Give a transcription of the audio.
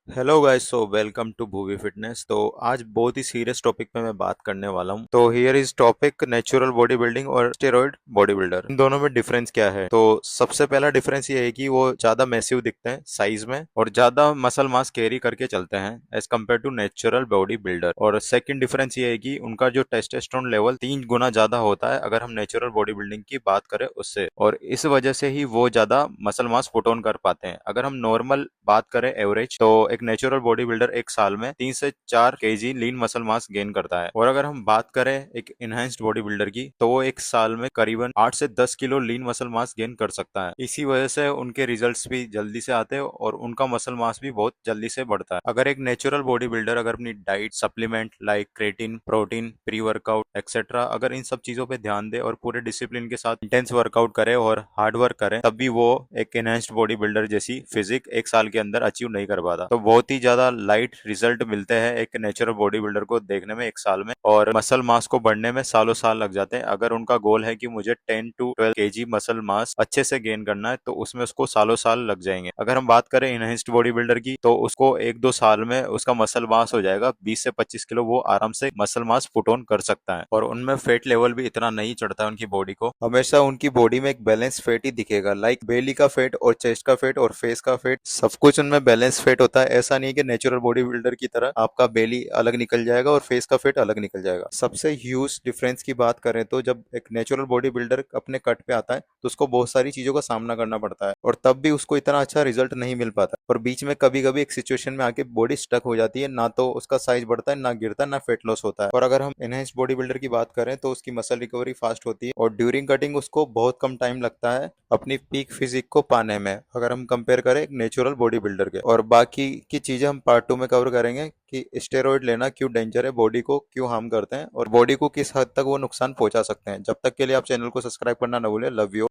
Hello guys, so welcome to Bhuvi fitness. तो आज बहुत ही सीरियस टॉपिक पे मैं बात करने वाला हूँ। तो here is topic natural body building और स्टेरॉइड बॉडी बिल्डर। इन दोनों में डिफरेंस क्या है? तो सबसे पहला डिफरेंस ये है कि वो ज्यादा मैसिव दिखते हैं साइज में और ज्यादा मसल मास कैरी करके चलते हैं as compare to natural body builder. और सेकंड डिफरेंस ये है कि उनका जो टेस्टोस्टेरोन लेवल 3 गुना ज्यादा होता है अगर हम नेचुरल बॉडी बिल्डिंग की बात करें उससे, और इस वजह से ही वो ज्यादा मसल मास पुट ऑन कर पाते हैं। अगर हम नॉर्मल बात करें एवरेज, तो एक नेचुरल बॉडी बिल्डर एक साल में 3 से 4 KG lean muscle mass gain करता है। और अगर हम बात करें एक इनहेंस्ड बॉडी बिल्डर की, तो वो एक साल में करीबन 8 से 10 kilo lean muscle mass gain कर सकता है। इसी वजह से उनके रिजल्ट्स भी जल्दी से आते हैं और उनका मसल मास भी बहुत जल्दी से बढ़ता है। अगर एक नेचुरल बॉडी बिल्डर अगर अपनी diet supplement like creatine, protein, pre workout etcetera, अगर इन सब चीजों पे ध्यान दे और पूरे डिसिप्लिन के साथ इंटेंस वर्कआउट करे और हार्ड वर्क करे, तब भी वो एक एनहेंस्ड बॉडी बिल्डर जैसी फिजिक एक साल के अंदर अचीव नहीं कर पाता। तो बहुत ही ज्यादा लाइट रिजल्ट मिलते हैं एक नेचुरल बॉडी बिल्डर को देखने में एक साल में, और मसल मास को बढ़ने में सालों साल लग जाते हैं। अगर उनका गोल है कि मुझे 10 to 12 केजी मसल मास अच्छे से गेन करना है, तो उसमें उसको सालों साल लग जाएंगे। अगर हम बात करें इनहेंस्ड बॉडी बिल्डर की, तो उसको 1-2 साल में उसका मसल मास हो जाएगा 20 से 25 किलो। वो आराम से मसल मास पुट ऑन कर सकता है और उनमें फेट लेवल भी इतना नहीं चढ़ता है उनकी बॉडी को। हमेशा उनकी बॉडी में एक बैलेंस फेट ही दिखेगा, लाइक बेली का फेट और चेस्ट का फेट और फेस का फेट, सब कुछ उनमें बैलेंस फेट होता है। ऐसा नहीं है कि नेचुरल बॉडी बिल्डर की तरह आपका बेली अलग निकल जाएगा और फेस का फेट अलग निकल जाएगा। सबसे ह्यूज डिफरेंस की बात करें तो जब एक नेचुरल बॉडी बिल्डर अपने कट पे आता है तो उसको बहुत सारी चीजों का सामना करना पड़ता है, और तब भी उसको इतना अच्छा रिजल्ट नहीं मिल पाता। और बीच में कभी कभी एक सिचुएशन में आके बॉडी स्टक हो जाती है, ना तो उसका साइज बढ़ता है, ना गिरता है, ना फेट लॉस होता है। और अगर हम एनहेंस्ड बॉडी बिल्डर की बात करें तो उसकी मसल रिकवरी फास्ट होती है और ड्यूरिंग कटिंग उसको बहुत कम टाइम लगता है अपनी पीक फिजिक को पाने में, अगर हम कंपेयर करें एक नेचुरल बॉडी बिल्डर के। और बाकी की चीजें हम पार्ट 2 में कवर करेंगे कि स्टेरॉइड लेना क्यों डेंजर है, बॉडी को क्यों हार्म करते हैं और बॉडी को किस हद तक वो नुकसान पहुंचा सकते हैं। जब तक के लिए आप चैनल को सब्सक्राइब करना ना भूलें। Love you.